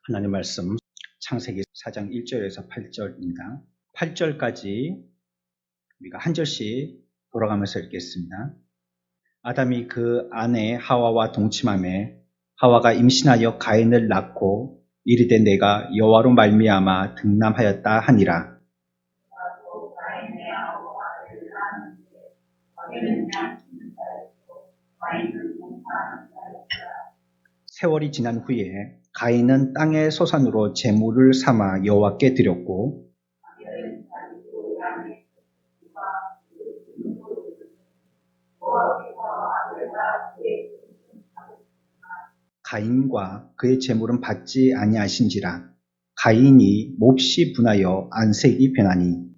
하나님 말씀 창세기 4장 1절에서 8절입니다. 8절까지 우리가 한 절씩 돌아가면서 읽겠습니다. 아담이 그 아내 하와와 동침하매 하와가 임신하여 가인을 낳고 이르되 내가 여호와로 말미암아 등남하였다 하니라. 세월이 지난 후에 가인은 땅의 소산으로 제물을 삼아 여호와께 드렸고 가인과 그의 제물은 받지 아니하신지라. 가인이 몹시 분하여 안색이 변하니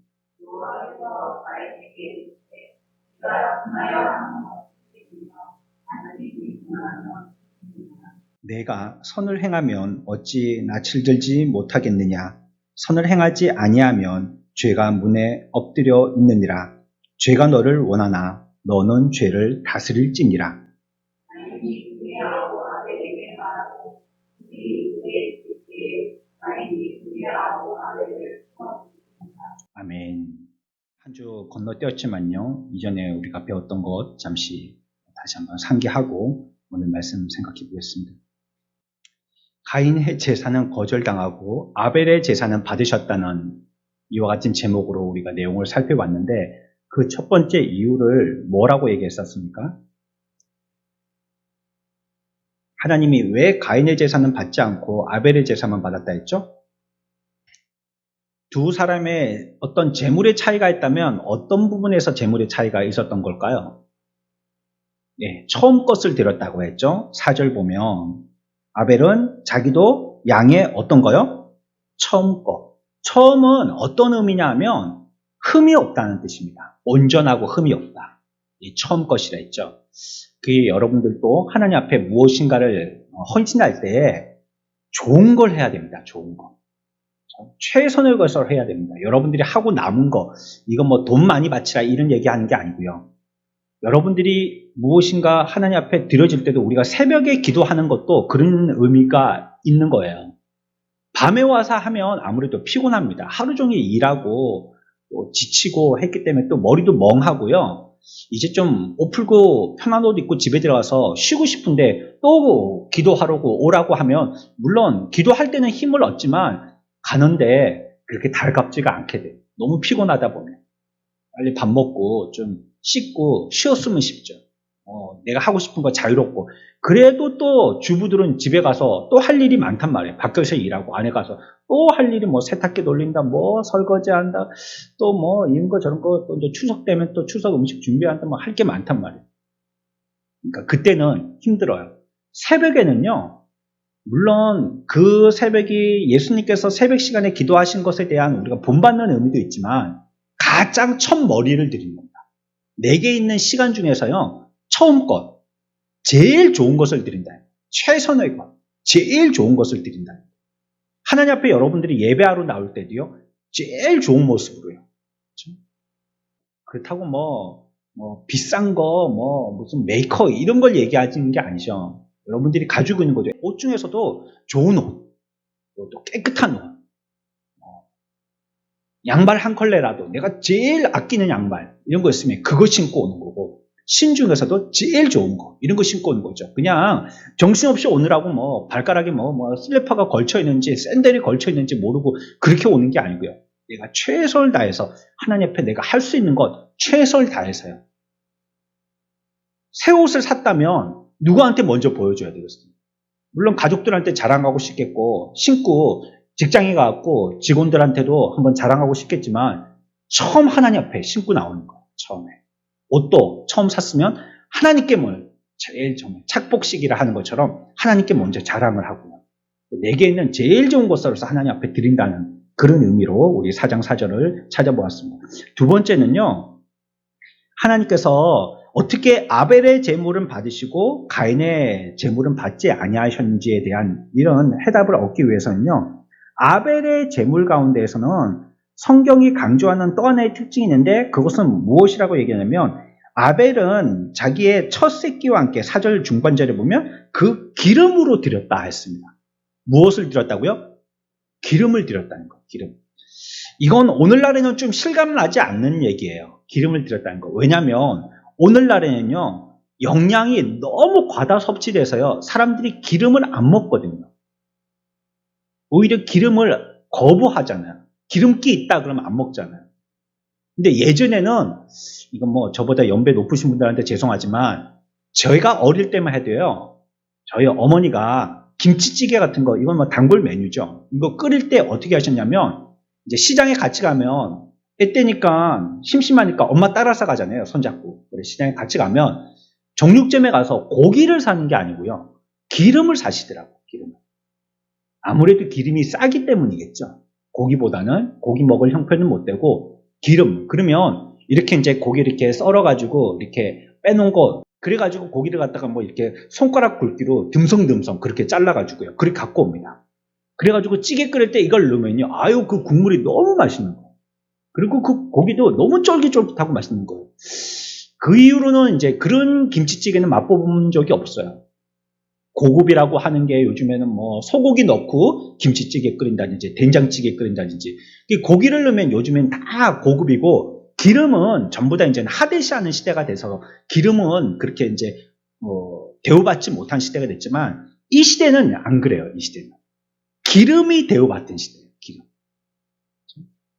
내가 선을 행하면 어찌 낯을 들지 못하겠느냐. 선을 행하지 아니하면 죄가 문에 엎드려 있느니라. 죄가 너를 원하나 너는 죄를 다스릴지니라. 아멘. 한 주 건너뛰었지만요. 이전에 우리가 배웠던 것 잠시 다시 한번 상기하고 오늘 말씀 생각해 보겠습니다. 가인의 제사는 거절당하고 아벨의 제사는 받으셨다는 이와 같은 제목으로 우리가 내용을 살펴봤는데 그 첫 번째 이유를 뭐라고 얘기했었습니까? 하나님이 왜 가인의 제사는 받지 않고 아벨의 제사만 받았다 했죠? 두 사람의 어떤 재물의 차이가 있다면 어떤 부분에서 재물의 차이가 있었던 걸까요? 네, 처음 것을 드렸다고 했죠. 4절 보면 아벨은 자기도 양의 어떤 거요? 처음 것. 처음은 어떤 의미냐 하면 흠이 없다는 뜻입니다. 온전하고 흠이 없다. 이 처음 것이라 했죠. 그게 여러분들도 하나님 앞에 무엇인가를 헌신할 때 좋은 걸 해야 됩니다. 좋은 거. 최선의 것을 해야 됩니다. 여러분들이 하고 남은 거, 이거 뭐 돈 많이 바치라 이런 얘기하는 게 아니고요. 여러분들이 무엇인가 하나님 앞에 드려질 때도 우리가 새벽에 기도하는 것도 그런 의미가 있는 거예요. 밤에 와서 하면 아무래도 피곤합니다. 하루 종일 일하고 지치고 했기 때문에 또 머리도 멍하고요. 이제 좀 옷 풀고 편한 옷 입고 집에 들어가서 쉬고 싶은데 또 기도하려고 오라고 하면 물론 기도할 때는 힘을 얻지만 가는데 그렇게 달갑지가 않게 돼요. 너무 피곤하다 보면. 빨리 밥 먹고 좀 씻고 쉬었으면 싶죠. 내가 하고 싶은 거 자유롭고. 그래도 또 주부들은 집에 가서 또 할 일이 많단 말이에요. 밖에서 일하고 안에 가서 또 할 일이 뭐 세탁기 돌린다, 뭐 설거지한다, 또 뭐 이런 거 저런 거, 또 이제 추석 되면 또 추석 음식 준비한다, 뭐 할 게 많단 말이에요. 그러니까 그때는 힘들어요. 새벽에는요, 물론 그 새벽이 예수님께서 새벽 시간에 기도하신 것에 대한 우리가 본받는 의미도 있지만 가장 첫 머리를 드린 겁니다. 내게 있는 시간 중에서요, 처음 것, 제일 좋은 것을 드린다. 최선의 것, 제일 좋은 것을 드린다. 하나님 앞에 여러분들이 예배하러 나올 때도요, 제일 좋은 모습으로요. 그렇죠? 그렇다고 뭐 비싼 거, 무슨 메이커 이런 걸 얘기하는 게 아니죠. 여러분들이 가지고 있는 거죠. 옷 중에서도 좋은 옷, 또 깨끗한 옷, 양말 한 컬레라도 내가 제일 아끼는 양말 이런 거 있으면 그거 신고 오는 거고, 신 중에서도 제일 좋은 거 이런 거 신고 오는 거죠. 그냥 정신없이 오느라고 뭐 발가락에 슬리퍼가 걸쳐 있는지 샌들이 걸쳐 있는지 모르고 그렇게 오는 게 아니고요. 내가 최선을 다해서 하나님 앞에 내가 할 수 있는 것 최선을 다해서요. 새 옷을 샀다면 누구한테 먼저 보여줘야 되겠습니까? 물론 가족들한테 자랑하고 싶겠고 신고 직장에 가고 직원들한테도 한번 자랑하고 싶겠지만 처음 하나님 앞에 신고 나오는 거예요. 처음에. 옷도 처음 샀으면 하나님께 제일 정말 착복식이라 하는 것처럼 하나님께 먼저 자랑을 하고요. 내게 있는 제일 좋은 것으로서 하나님 앞에 드린다는 그런 의미로 우리 4장 4절을 찾아보았습니다. 두 번째는요. 하나님께서 어떻게 아벨의 제물은 받으시고 가인의 제물은 받지 아니하셨는지에 대한 이런 해답을 얻기 위해서는요. 아벨의 제물 가운데에서는 성경이 강조하는 또 하나의 특징이 있는데 그것은 무엇이라고 얘기하냐면 아벨은 자기의 첫 새끼와 함께 4절 중반절에 보면 그 기름으로 드렸다 했습니다. 무엇을 드렸다고요? 기름을 드렸다는 거. 기름. 이건 오늘날에는 좀 실감나지 않는 얘기예요. 기름을 드렸다는 거. 왜냐하면 오늘날에는요, 영양이 너무 과다 섭취돼서요, 사람들이 기름을 안 먹거든요. 오히려 기름을 거부하잖아요. 기름기 있다 그러면 안 먹잖아요. 근데 예전에는, 이건 뭐 저보다 연배 높으신 분들한테 죄송하지만, 저희가 어릴 때만 해도요, 저희 어머니가 김치찌개 같은 거, 이건 뭐 단골 메뉴죠. 이거 끓일 때 어떻게 하셨냐면, 이제 시장에 같이 가면, 때 때니까 심심하니까 엄마 따라서 가잖아요. 손잡고. 그래, 시장에 같이 가면 정육점에 가서 고기를 사는 게 아니고요, 기름을 사시더라고요. 기름을. 아무래도 기름이 싸기 때문이겠죠. 고기보다는 고기 먹을 형편은 못 되고 기름. 그러면 이렇게 이제 고기 이렇게 썰어가지고 이렇게 빼놓은 거, 그래가지고 고기를 갖다가 뭐 이렇게 손가락 굵기로 듬성듬성 그렇게 잘라가지고요, 그렇게 갖고 옵니다. 그래가지고 찌개 끓일 때 이걸 넣으면요, 아유, 그 국물이 너무 맛있는 거예요. 그리고 그 고기도 너무 쫄깃쫄깃하고 맛있는 거예요. 그 이후로는 이제 그런 김치찌개는 맛본 적이 없어요. 고급이라고 하는 게 요즘에는 뭐 소고기 넣고 김치찌개 끓인다든지 된장찌개 끓인다든지, 고기를 넣으면 요즘엔 다 고급이고, 기름은 전부 다 이제 하대시하는 시대가 돼서 기름은 그렇게 이제 대우받지 못한 시대가 됐지만, 이 시대는 안 그래요. 이 시대는 기름이 대우받던 시대예요. 기름.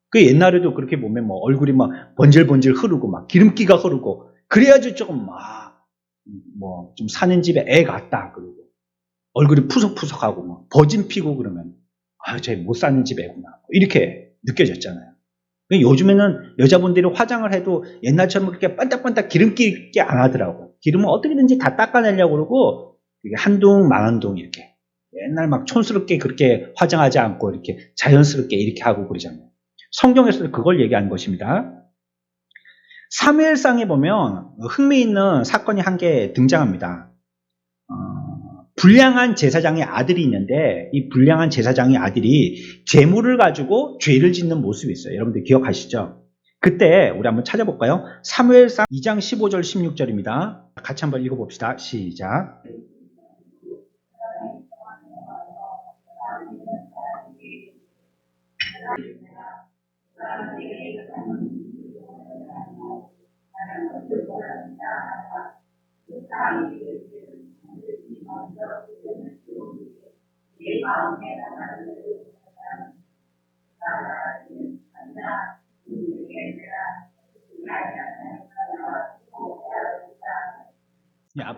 그 옛날에도 그렇게 보면 뭐 얼굴이 막 번질번질 흐르고 막 기름기가 흐르고, 그래야지 조금 뭐 좀 사는 집에 애 같다 그러고, 얼굴이 푸석푸석하고 막 버진 피고 그러면 쟤 못 사는 집 애구나 이렇게 느껴졌잖아요. 요즘에는 여자분들이 화장을 해도 옛날처럼 그렇게 반딱반딱 기름기 있게 안 하더라고요. 기름은 어떻게든지 다 닦아내려고 그러고, 한둥 만한둥 이렇게 옛날 막 촌스럽게 그렇게 화장하지 않고 이렇게 자연스럽게 이렇게 하고 그러잖아요. 성경에서도 그걸 얘기하는 것입니다. 사무엘상에 보면 흥미있는 사건이 한 개 등장합니다. 불량한 제사장의 아들이 있는데, 이 불량한 제사장의 아들이 재물을 가지고 죄를 짓는 모습이 있어요. 여러분들 기억하시죠? 그때 우리 한번 찾아볼까요? 사무엘상 2장 15절 16절입니다. 같이 한번 읽어봅시다. 시작.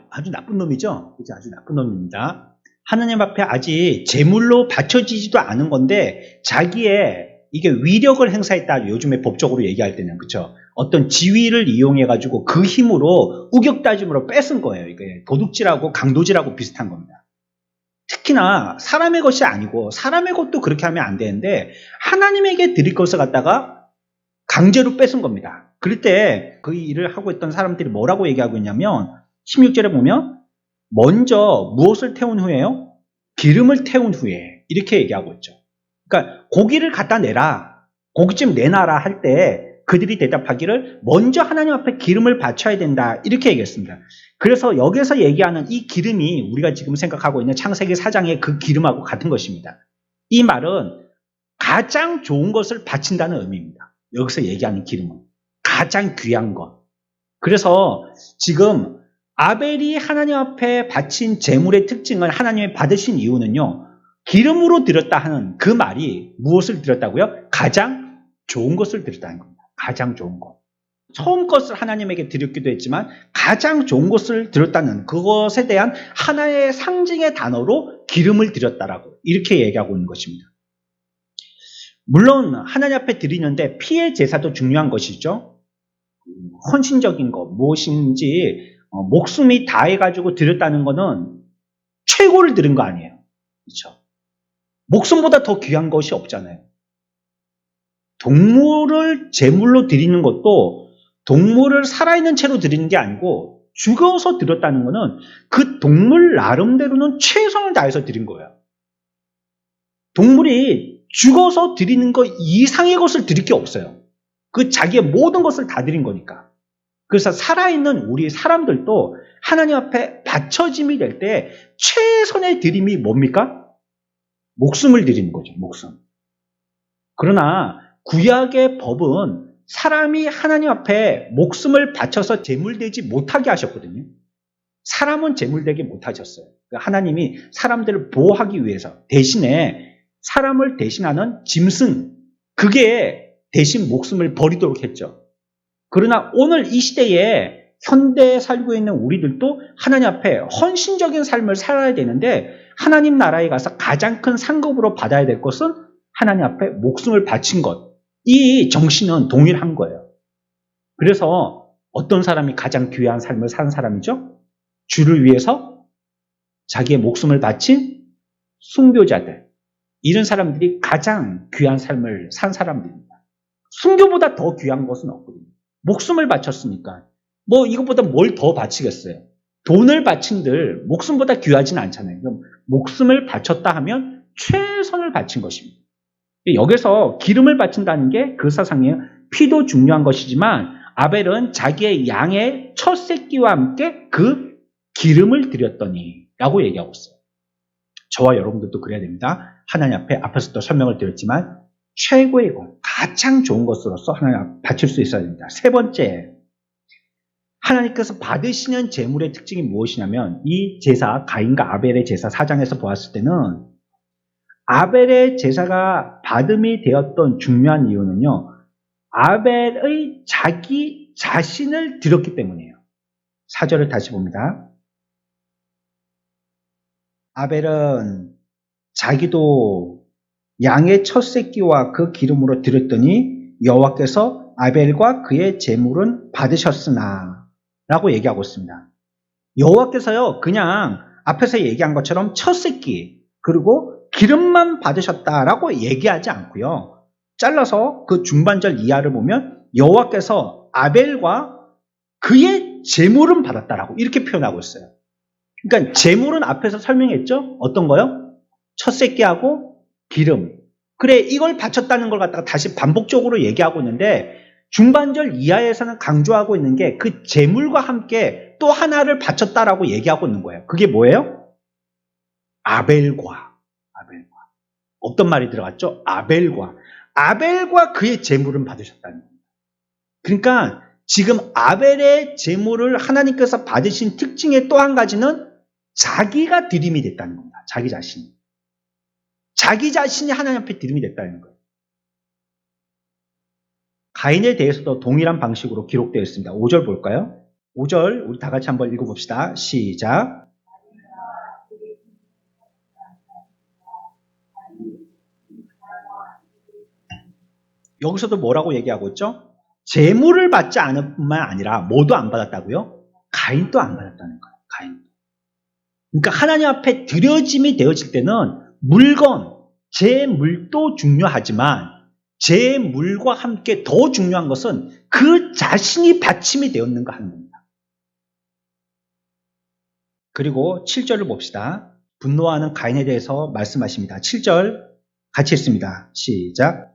아주 나쁜 놈이죠? 그죠? 아주 나쁜 놈입니다. 하나님 앞에 아직 제물로 바쳐지지도 않은 건데, 자기의 이게 위력을 행사했다. 요즘에 법적으로 얘기할 때는, 그쵸? 어떤 지위를 이용해가지고 그 힘으로 우격다짐으로 뺏은 거예요. 이게 도둑질하고 강도질하고 비슷한 겁니다. 특히나 사람의 것이 아니고, 사람의 것도 그렇게 하면 안 되는데 하나님에게 드릴 것을 갖다가 강제로 뺏은 겁니다. 그럴 때 그 일을 하고 있던 사람들이 뭐라고 얘기하고 있냐면, 16절에 보면 먼저 무엇을 태운 후에요? 기름을 태운 후에, 이렇게 얘기하고 있죠. 그러니까 고기를 갖다 내라, 고기 좀 내놔라 할 때 그들이 대답하기를 먼저 하나님 앞에 기름을 바쳐야 된다, 이렇게 얘기했습니다. 그래서 여기서 얘기하는 이 기름이 우리가 지금 생각하고 있는 창세기 4장의 그 기름하고 같은 것입니다. 이 말은 가장 좋은 것을 바친다는 의미입니다. 여기서 얘기하는 기름은 가장 귀한 것. 그래서 지금 아벨이 하나님 앞에 바친 제물의 특징을 하나님이 받으신 이유는요, 기름으로 드렸다 하는 그 말이 무엇을 드렸다고요? 가장 좋은 것을 드렸다는 겁니다. 가장 좋은 것. 처음 것을 하나님에게 드렸기도 했지만 가장 좋은 것을 드렸다는 그것에 대한 하나의 상징의 단어로 기름을 드렸다라고 이렇게 얘기하고 있는 것입니다. 물론 하나님 앞에 드리는데 피의 제사도 중요한 것이죠. 헌신적인 것, 무엇인지 목숨이 다해가지고 드렸다는 것은 최고를 드린 거 아니에요. 그렇죠? 목숨보다 더 귀한 것이 없잖아요. 동물을 제물로 드리는 것도 동물을 살아있는 채로 드리는 게 아니고 죽어서 드렸다는 것은 그 동물 나름대로는 최선을 다해서 드린 거예요. 동물이 죽어서 드리는 것 이상의 것을 드릴 게 없어요. 그 자기의 모든 것을 다 드린 거니까. 그래서 살아있는 우리 사람들도 하나님 앞에 바쳐짐이 될 때 최선의 드림이 뭡니까? 목숨을 드리는 거죠. 목숨. 그러나 구약의 법은 사람이 하나님 앞에 목숨을 바쳐서 제물되지 못하게 하셨거든요. 사람은 제물되게 못하셨어요. 하나님이 사람들을 보호하기 위해서 대신에 사람을 대신하는 짐승, 그게 대신 목숨을 버리도록 했죠. 그러나 오늘 이 시대에 현대에 살고 있는 우리들도 하나님 앞에 헌신적인 삶을 살아야 되는데 하나님 나라에 가서 가장 큰 상급으로 받아야 될 것은 하나님 앞에 목숨을 바친 것. 이 정신은 동일한 거예요. 그래서 어떤 사람이 가장 귀한 삶을 사는 사람이죠? 주를 위해서 자기의 목숨을 바친 순교자들. 이런 사람들이 가장 귀한 삶을 산 사람들입니다. 순교보다 더 귀한 것은 없거든요. 목숨을 바쳤으니까. 뭐 이것보다 뭘 더 바치겠어요? 돈을 바친들 목숨보다 귀하지는 않잖아요. 그럼 목숨을 바쳤다 하면 최선을 바친 것입니다. 여기서 기름을 바친다는 게 그 사상이에요. 피도 중요한 것이지만 아벨은 자기의 양의 첫 새끼와 함께 그 기름을 드렸더니 라고 얘기하고 있어요. 저와 여러분들도 그래야 됩니다. 하나님 앞에서도 설명을 드렸지만 최고의 것, 가장 좋은 것으로서 하나님 앞에 바칠 수 있어야 됩니다. 세 번째, 하나님께서 받으시는 제물의 특징이 무엇이냐면 이 제사, 가인과 아벨의 제사 4장에서 보았을 때는 아벨의 제사가 받음이 되었던 중요한 이유는요. 아벨의 자기 자신을 드렸기 때문이에요. 4절을 다시 봅니다. 아벨은 자기도 양의 첫 새끼와 그 기름으로 드렸더니 여호와께서 아벨과 그의 제물은 받으셨으나 라고 얘기하고 있습니다. 여호와께서요 그냥 앞에서 얘기한 것처럼 첫 새끼 그리고 기름만 받으셨다라고 얘기하지 않고요. 잘라서 그 중반절 이하를 보면 여호와께서 아벨과 그의 제물은 받았다라고 이렇게 표현하고 있어요. 그러니까 제물은 앞에서 설명했죠. 어떤 거요? 첫 새끼하고 기름. 그래 이걸 바쳤다는 걸 갖다가 다시 반복적으로 얘기하고 있는데 중반절 이하에서는 강조하고 있는 게 그 제물과 함께 또 하나를 바쳤다라고 얘기하고 있는 거예요. 그게 뭐예요? 아벨과 어떤 말이 들어갔죠? 아벨과 그의 제물은 받으셨다는 겁니다. 그러니까 지금 아벨의 제물을 하나님께서 받으신 특징의 또 한 가지는 자기가 드림이 됐다는 겁니다. 자기 자신이 하나님 앞에 드림이 됐다는 거예요. 가인에 대해서도 동일한 방식으로 기록되어 있습니다. 5절 볼까요? 5절 우리 다 같이 한번 읽어봅시다. 시작. 여기서도 뭐라고 얘기하고 있죠? 제물을 받지 않을 뿐만 아니라 뭐도 안 받았다고요? 가인도 안 받았다는 거예요. 가인도. 그러니까 하나님 앞에 드려짐이 되어질 때는 물건, 제물도 중요하지만 제물과 함께 더 중요한 것은 그 자신이 받침이 되었는가 하는 겁니다. 그리고 7절을 봅시다. 분노하는 가인에 대해서 말씀하십니다. 7절 같이 읽습니다. 시작.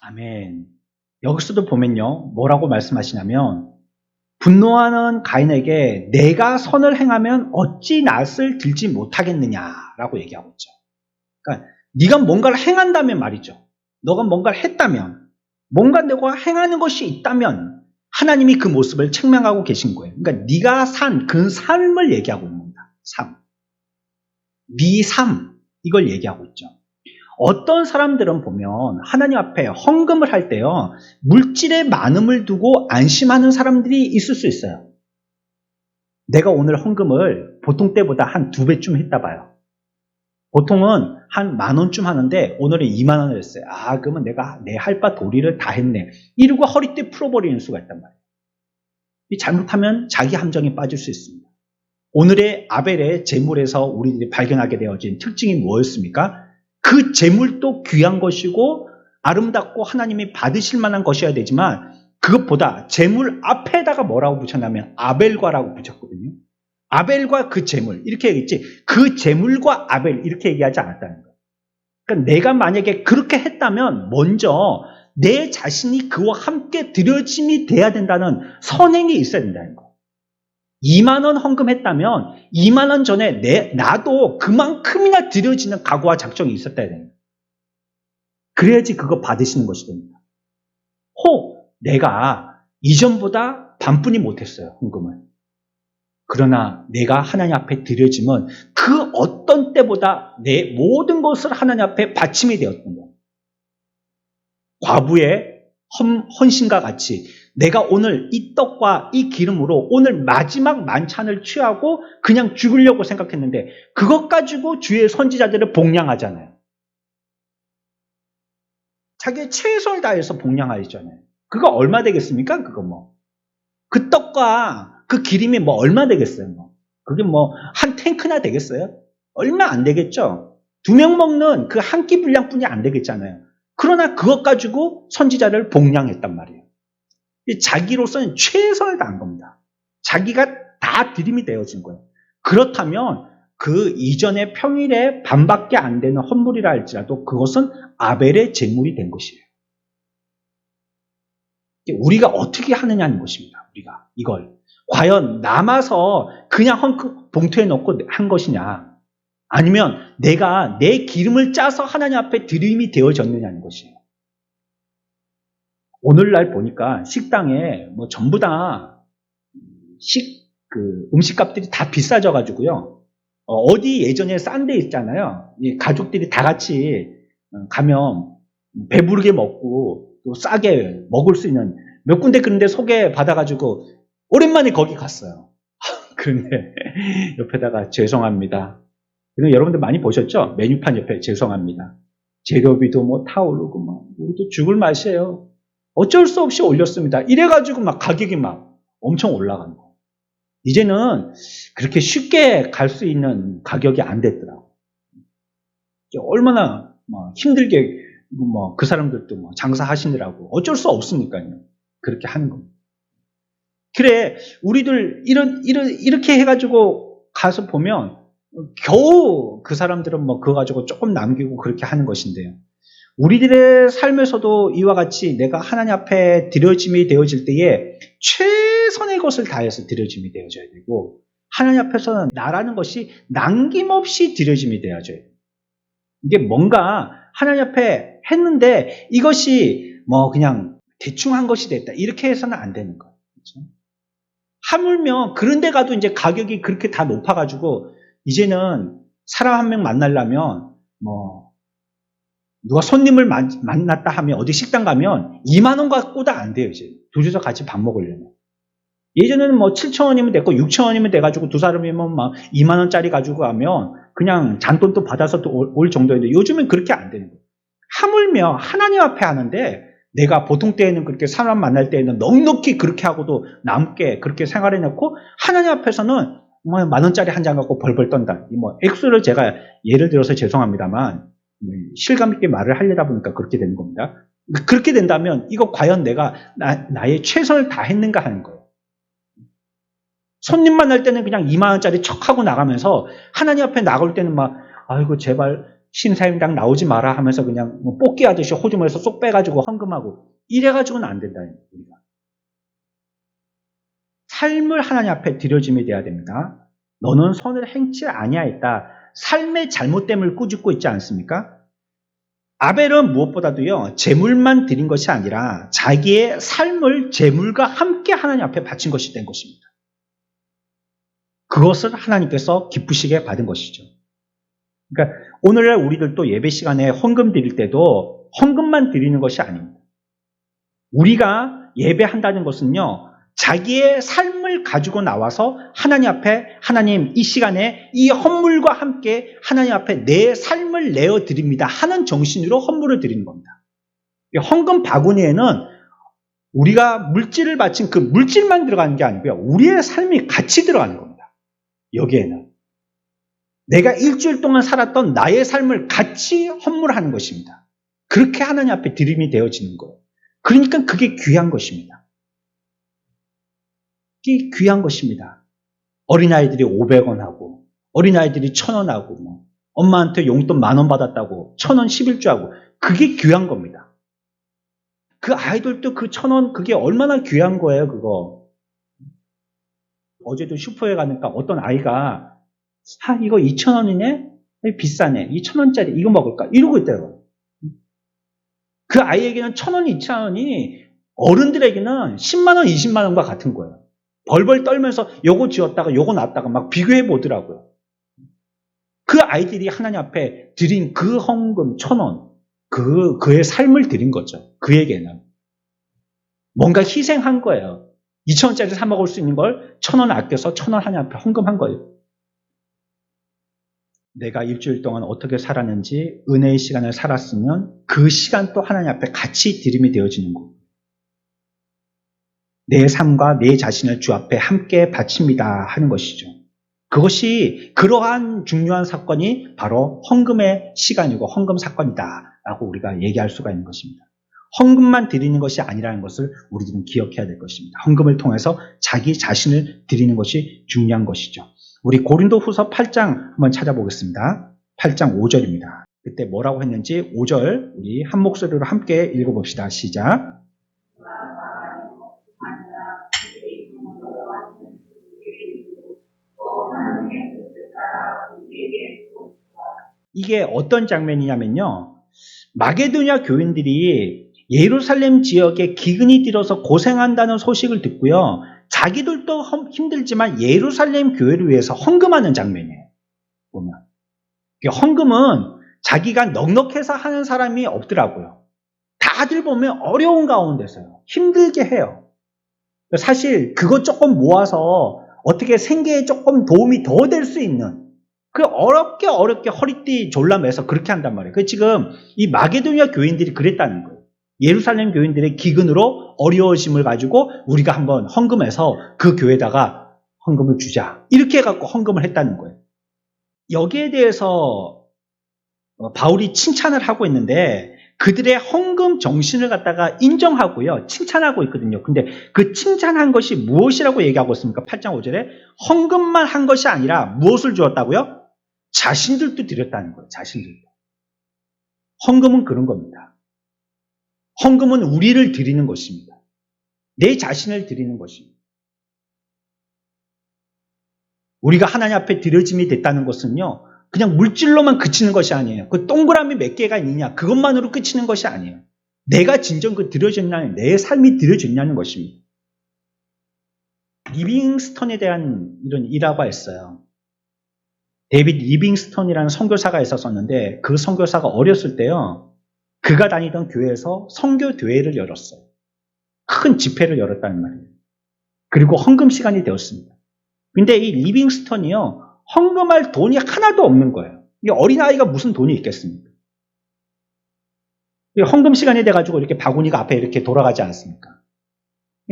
아멘. 여기서도 보면요. 뭐라고 말씀하시냐면 분노하는 가인에게 내가 선을 행하면 어찌 낯을 들지 못하겠느냐라고 얘기하고 있죠. 그러니까 네가 뭔가를 행한다면 말이죠. 너가 뭔가를 했다면 뭔가 내가 행하는 것이 있다면 하나님이 그 모습을 책망하고 계신 거예요. 그러니까 네가 산 그 삶을 얘기하고 있는 겁니다. 삶. 네 삶. 이걸 얘기하고 있죠. 어떤 사람들은 보면 하나님 앞에 헌금을 할 때요. 물질의 많음을 두고 안심하는 사람들이 있을 수 있어요. 내가 오늘 헌금을 보통 때보다 한 2배쯤 했다 봐요. 보통은 한 10,000원쯤 하는데 오늘은 20,000원을 했어요. 아, 그러면 내가 내 할 바 도리를 다 했네. 이러고 허리띠 풀어버리는 수가 있단 말이에요. 잘못하면 자기 함정에 빠질 수 있습니다. 오늘의 아벨의 제물에서 우리들이 발견하게 되어진 특징이 뭐였습니까? 그 제물도 귀한 것이고 아름답고 하나님이 받으실 만한 것이어야 되지만 그것보다 제물 앞에다가 뭐라고 붙였냐면 아벨과라고 붙였거든요. 아벨과 그 제물 이렇게 얘기했지 그 제물과 아벨 이렇게 얘기하지 않았다는 거예요. 그러니까 내가 만약에 그렇게 했다면 먼저 내 자신이 그와 함께 드려짐이 돼야 된다는 선행이 있어야 된다는 거. 2만 원 헌금했다면 2만 원 전에 나도 그만큼이나 드려지는 각오와 작정이 있었어야 됩니다. 그래야지 그거 받으시는 것이 됩니다. 내가 이전보다 반뿐이 못했어요, 헌금을. 그러나 내가 하나님 앞에 드려짐은 그 어떤 때보다 내 모든 것을 하나님 앞에 바침이 되었던 거예요. 과부의 헌신과 같이 내가 오늘 이 떡과 이 기름으로 오늘 마지막 만찬을 취하고 그냥 죽으려고 생각했는데 그것 가지고 주의 선지자들을 복량하잖아요. 자기의 최선을 다해서 복량하잖아요. 그거 얼마 되겠습니까? 그거 그 떡과 그 기름이 얼마 되겠어요? 그게 한 탱크나 되겠어요? 얼마 안 되겠죠? 2명 먹는 그 한 끼 분량뿐이 안 되겠잖아요. 그러나 그것 가지고 선지자를 복량했단 말이에요. 자기로서는 최선을 다한 겁니다. 자기가 다 드림이 되어진 거예요. 그렇다면 그 이전의 평일에 반밖에 안 되는 헌물이라 할지라도 그것은 아벨의 제물이 된 것이에요. 우리가 어떻게 하느냐는 것입니다. 우리가 이걸 과연 남아서 그냥 봉투에 넣고 한 것이냐, 아니면 내가 내 기름을 짜서 하나님 앞에 드림이 되어졌느냐는 것이에요. 오늘날 보니까 식당에 전부 다 음식값들이 다 비싸져가지고요. 어디 예전에 싼 데 있잖아요. 가족들이 다 같이 가면 배부르게 먹고 또 싸게 먹을 수 있는 몇 군데 그런데 소개받아가지고 오랜만에 거기 갔어요. 그런데 옆에다가 죄송합니다. 여러분들 많이 보셨죠? 메뉴판 옆에 죄송합니다. 재료비도 다 오르고 우리도 죽을 맛이에요. 어쩔 수 없이 올렸습니다. 이래가지고 가격이 엄청 올라간 거예요. 이제는 그렇게 쉽게 갈 수 있는 가격이 안 됐더라고요. 얼마나 힘들게 그 사람들도 장사하시느라고 어쩔 수 없으니까요. 그렇게 하는 겁니다. 그래, 우리들 이렇게 해가지고 가서 보면 겨우 그 사람들은 그거 가지고 조금 남기고 그렇게 하는 것인데요. 우리들의 삶에서도 이와 같이 내가 하나님 앞에 드려짐이 되어질 때에 최선의 것을 다해서 드려짐이 되어져야 되고, 하나님 앞에서는 나라는 것이 남김없이 드려짐이 되어져야 돼요. 이게 뭔가 하나님 앞에 했는데 이것이 그냥 대충 한 것이 됐다, 이렇게 해서는 안 되는 거예요. 그렇죠? 하물며 그런 데 가도 이제 가격이 그렇게 다 높아가지고 이제는 사람 한 명 만나려면 누가 손님을 만났다 하면 어디 식당 가면 2만 원 갖고도 안 돼요. 이제 둘이서 같이 밥 먹으려면. 예전에는 7,000원이면 됐고 6,000원이면 돼가지고 두 사람이면 2만 원짜리 가지고 가면 그냥 잔돈도 받아서 올 정도인데 요즘은 그렇게 안 되는 거예요. 하물며 하나님 앞에 하는데 내가 보통 때에는 그렇게 사람 만날 때에는 넉넉히 그렇게 하고도 남게 그렇게 생활해놓고 하나님 앞에서는 10,000원짜리 한 장 갖고 벌벌 떤다. 액수를 제가 예를 들어서 죄송합니다만 실감 있게 말을 하려다 보니까 그렇게 되는 겁니다. 그렇게 된다면 이거 과연 내가 나의 최선을 다했는가 하는 거예요. 손님 만날 때는 그냥 2만 원짜리 척하고 나가면서 하나님 앞에 나갈 때는 아이고 제발 신사임당 나오지 마라 하면서 그냥 뽑기 하듯이 호주머니에서 쏙 빼가지고 헌금하고 이래가지고는 안 된다. 우리가 삶을 하나님 앞에 드려짐이 돼야 됩니다. 너는 선을 행치 아니하였다. 삶의 잘못됨을 꾸짖고 있지 않습니까? 아벨은 무엇보다도요, 제물만 드린 것이 아니라 자기의 삶을 제물과 함께 하나님 앞에 바친 것이 된 것입니다. 그것을 하나님께서 기쁘시게 받은 것이죠. 그러니까 오늘날 우리들도 예배 시간에 헌금 드릴 때도 헌금만 드리는 것이 아닙니다. 우리가 예배한다는 것은요, 자기의 삶을 가지고 나와서 하나님 앞에, 하나님 이 시간에 이 헌물과 함께 하나님 앞에 내 삶을 내어드립니다 하는 정신으로 헌물을 드리는 겁니다. 헌금 바구니에는 우리가 물질을 바친 그 물질만 들어가는 게 아니고요, 우리의 삶이 같이 들어가는 겁니다. 여기에는 내가 일주일 동안 살았던 나의 삶을 같이 헌물하는 것입니다. 그렇게 하나님 앞에 드림이 되어지는 거예요. 그러니까 그게 귀한 것입니다. 그게 귀한 것입니다. 어린아이들이 500원 하고 어린아이들이 1,000원 하고 엄마한테 용돈 10,000원 받았다고 1,000원 11주하고 그게 귀한 겁니다. 그 아이들도 그 1,000원 그게 얼마나 귀한 거예요, 그거. 어제도 슈퍼에 가니까 어떤 아이가 이거 2,000원이네? 비싸네. 2,000원짜리 이거 먹을까? 이러고 있더라고요. 그 아이에게는 1,000원, 2,000원이 어른들에게는 10만 원, 20만 원과 같은 거예요. 벌벌 떨면서 요거 지었다가 요거 놨다가 막 비교해 보더라고요. 그 아이들이 하나님 앞에 드린 그 헌금 1,000원, 그의 삶을 드린 거죠. 그에게는. 뭔가 희생한 거예요. 2,000원짜리 사 먹을 수 있는 걸 1,000원 아껴서 1,000원 하나님 앞에 헌금한 거예요. 내가 일주일 동안 어떻게 살았는지 은혜의 시간을 살았으면 그 시간 또 하나님 앞에 같이 드림이 되어지는 거예요. 내 삶과 내 자신을 주 앞에 함께 바칩니다 하는 것이죠. 그것이 그러한 중요한 사건이 바로 헌금의 시간이고 헌금 사건이다 라고 우리가 얘기할 수가 있는 것입니다. 헌금만 드리는 것이 아니라는 것을 우리들은 기억해야 될 것입니다. 헌금을 통해서 자기 자신을 드리는 것이 중요한 것이죠. 우리 고린도후서 8장 한번 찾아보겠습니다. 8장 5절입니다. 그때 뭐라고 했는지 5절 우리 한 목소리로 함께 읽어봅시다. 시작. 이게 어떤 장면이냐면요. 마게도냐 교인들이 예루살렘 지역에 기근이 들어서 고생한다는 소식을 듣고요. 자기들도 힘들지만 예루살렘 교회를 위해서 헌금하는 장면이에요. 보면. 헌금은 자기가 넉넉해서 하는 사람이 없더라고요. 다들 보면 어려운 가운데서요. 힘들게 해요. 사실 그거 조금 모아서 어떻게 생계에 조금 도움이 더 될 수 있는 그 어렵게 허리띠 졸라매서 그렇게 한단 말이에요. 그 지금 이 마게도냐 교인들이 그랬다는 거예요. 예루살렘 교인들의 기근으로 어려워짐을 가지고 우리가 한번 헌금해서 그 교회에다가 헌금을 주자. 이렇게 해갖고 헌금을 했다는 거예요. 여기에 대해서 바울이 칭찬을 하고 있는데 그들의 헌금 정신을 갖다가 인정하고요. 칭찬하고 있거든요. 근데 그 칭찬한 것이 무엇이라고 얘기하고 있습니까? 8장 5절에 헌금만 한 것이 아니라 무엇을 주었다고요? 자신들도 드렸다는 거예요. 자신들도. 헌금은 그런 겁니다. 헌금은 우리를 드리는 것입니다. 내 자신을 드리는 것입니다. 우리가 하나님 앞에 드려짐이 됐다는 것은요. 그냥 물질로만 그치는 것이 아니에요. 그 동그라미 몇 개가 있느냐 그것만으로 그치는 것이 아니에요. 내가 진정 그 드려졌냐는 내 삶이 드려졌냐는 것입니다. 리빙스턴에 대한 이런 일화가 있어요. 데이빗 리빙스턴이라는 선교사가 있었었는데 그 선교사가 어렸을 때요. 그가 다니던 교회에서 선교대회를 열었어요. 큰 집회를 열었다는 말이에요. 그리고 헌금 시간이 되었습니다. 근데 이 리빙스턴이요. 헌금할 돈이 하나도 없는 거예요. 어린아이가 무슨 돈이 있겠습니까? 헌금 시간이 돼가지고 이렇게 바구니가 앞에 이렇게 돌아가지 않습니까?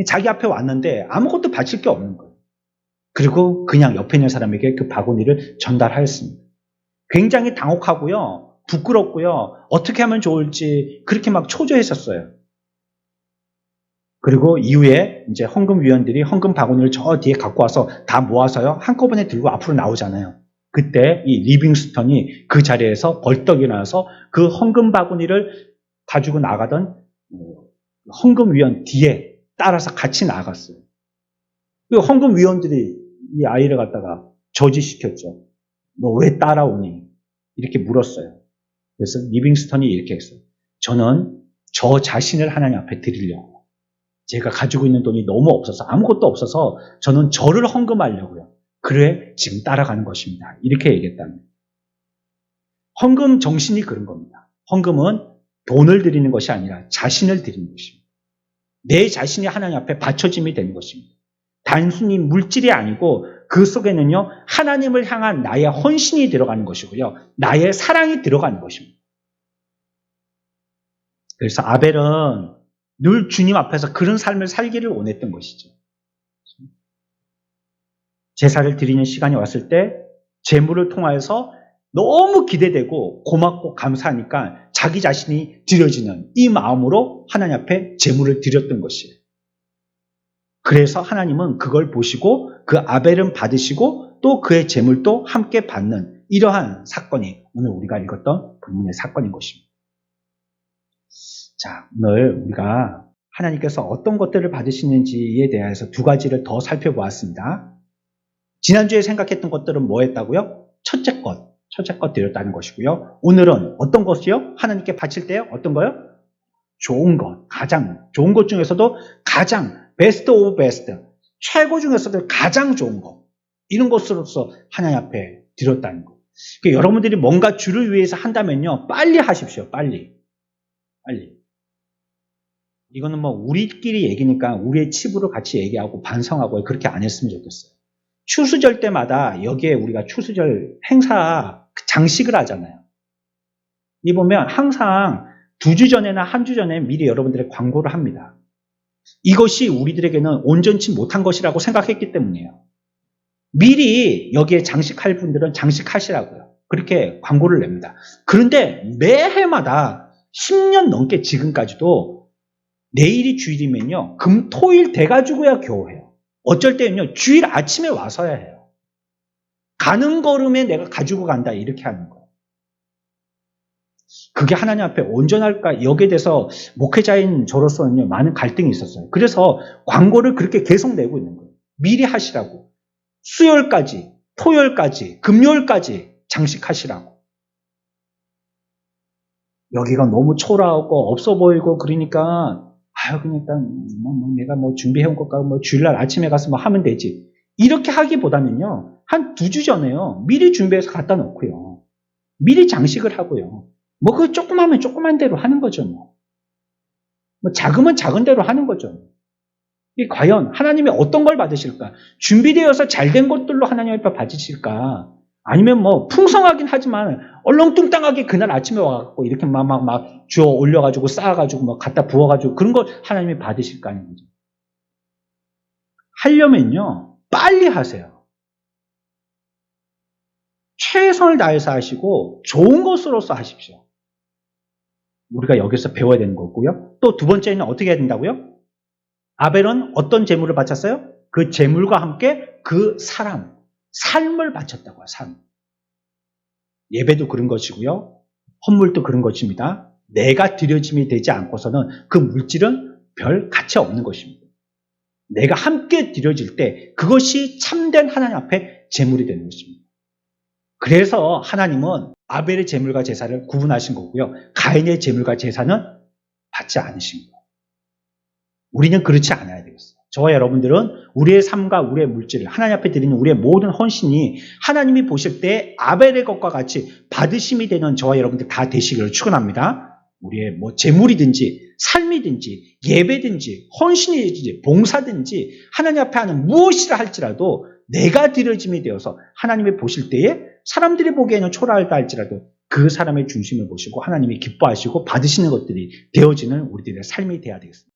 자기 앞에 왔는데 아무것도 바칠 게 없는 거예요. 그리고 그냥 옆에 있는 사람에게 그 바구니를 전달하였습니다. 굉장히 당혹하고요. 부끄럽고요. 어떻게 하면 좋을지 그렇게 막 초조했었어요. 그리고 이후에 이제 헌금위원들이 헌금 바구니를 저 뒤에 갖고 와서 다 모아서요. 한꺼번에 들고 앞으로 나오잖아요. 그때 이 리빙스턴이 그 자리에서 벌떡 일어나서 그 헌금 바구니를 가지고 나가던 헌금위원 뒤에 따라서 같이 나갔어요. 그 헌금위원들이 이 아이를 갖다가 저지시켰죠. 너 왜 따라오니? 이렇게 물었어요. 그래서 리빙스턴이 이렇게 했어요. 저는 저 자신을 하나님 앞에 드리려고. 제가 가지고 있는 돈이 너무 없어서 아무것도 없어서 저는 저를 헌금하려고요. 그래 지금 따라가는 것입니다. 이렇게 얘기했답니다. 헌금 정신이 그런 겁니다. 헌금은 돈을 드리는 것이 아니라 자신을 드리는 것입니다. 내 자신이 하나님 앞에 바쳐짐이 되는 것입니다. 단순히 물질이 아니고 그 속에는요 하나님을 향한 나의 헌신이 들어가는 것이고요. 나의 사랑이 들어가는 것입니다. 그래서 아벨은 늘 주님 앞에서 그런 삶을 살기를 원했던 것이죠. 제사를 드리는 시간이 왔을 때 제물을 통하여서 너무 기대되고 고맙고 감사하니까 자기 자신이 드려지는 이 마음으로 하나님 앞에 제물을 드렸던 것이에요. 그래서 하나님은 그걸 보시고 그 아벨은 받으시고 또 그의 제물도 함께 받는 이러한 사건이 오늘 우리가 읽었던 본문의 사건인 것입니다. 자, 오늘 우리가 하나님께서 어떤 것들을 받으시는지에 대해서 두 가지를 더 살펴보았습니다. 지난주에 생각했던 것들은 뭐였다고요? 첫째 것 드렸다는 것이고요. 오늘은 어떤 것이요? 하나님께 바칠 때 어떤 거요? 좋은 것, 가장 좋은 것 중에서도 가장 베스트 오브 베스트, 최고 중에서도 가장 좋은 것, 이런 것으로서 하나님 앞에 드렸다는 것. 그러니까 여러분들이 뭔가 주를 위해서 한다면요, 빨리 하십시오. 빨리. 이거는 뭐 우리끼리 얘기니까 우리의 칩으로 같이 얘기하고 반성하고 그렇게 안 했으면 좋겠어요. 추수절 때마다 여기에 우리가 추수절 행사 장식을 하잖아요. 이 보면 항상 2주 전에나 한 주 전에 미리 여러분들의 광고를 합니다. 이것이 우리들에게는 온전치 못한 것이라고 생각했기 때문이에요. 미리 여기에 장식할 분들은 장식하시라고요. 그렇게 광고를 냅니다. 그런데 매해마다 10년 넘게 지금까지도 내일이 주일이면요, 금, 토, 일 돼가지고야 겨우 해요. 어쩔 때는요, 주일 아침에 와서야 해요. 가는 걸음에 내가 가지고 간다, 이렇게 하는 거예요. 그게 하나님 앞에 온전할까? 여기에 대해서 목회자인 저로서는요, 많은 갈등이 있었어요. 그래서 광고를 그렇게 계속 내고 있는 거예요. 미리 하시라고. 수요일까지, 토요일까지, 금요일까지 장식하시라고. 여기가 너무 초라하고 없어 보이고 그러니까 그러니까 내가 준비해온 것과 주일날 아침에 가서 하면 되지. 이렇게 하기보다는요, 한 2주 전에요, 미리 준비해서 갖다 놓고요. 미리 장식을 하고요. 그 조그마하면 조그만 대로 하는 거죠. 작으면 작은 대로 하는 거죠. 이 과연 하나님이 어떤 걸 받으실까? 준비되어서 잘된 것들로 하나님 앞에 받으실까? 아니면 풍성하긴 하지만 얼렁뚱땅하게 그날 아침에 와갖고 이렇게 막 주워 올려가지고 쌓아가지고 갖다 부어가지고 그런 걸 하나님이 받으실까 하는 거죠. 하려면요, 빨리 하세요. 최선을 다해서 하시고 좋은 것으로서 하십시오. 우리가 여기서 배워야 되는 거고요. 또 두 번째는 어떻게 해야 된다고요? 아벨은 어떤 제물을 바쳤어요? 그 제물과 함께 그 삶을 바쳤다고요. 삶. 예배도 그런 것이고요. 헌물도 그런 것입니다. 내가 드려짐이 되지 않고서는 그 물질은 별 가치 없는 것입니다. 내가 함께 드려질 때 그것이 참된 하나님 앞에 제물이 되는 것입니다. 그래서 하나님은 아벨의 제물과 제사를 구분하신 거고요. 가인의 제물과 제사는 받지 않으신 거예요. 우리는 그렇지 않아야 되겠어요. 저와 여러분들은 우리의 삶과 우리의 물질을 하나님 앞에 드리는 우리의 모든 헌신이 하나님이 보실 때 아벨의 것과 같이 받으심이 되는 저와 여러분들 다 되시기를 축원합니다. 우리의 재물이든지 삶이든지 예배든지 헌신이든지 봉사든지 하나님 앞에 하는 무엇이라 할지라도 내가 드려짐이 되어서 하나님이 보실 때에 사람들이 보기에는 초라하다 할지라도 그 사람의 중심을 보시고 하나님이 기뻐하시고 받으시는 것들이 되어지는 우리들의 삶이 되어야 되겠습니다.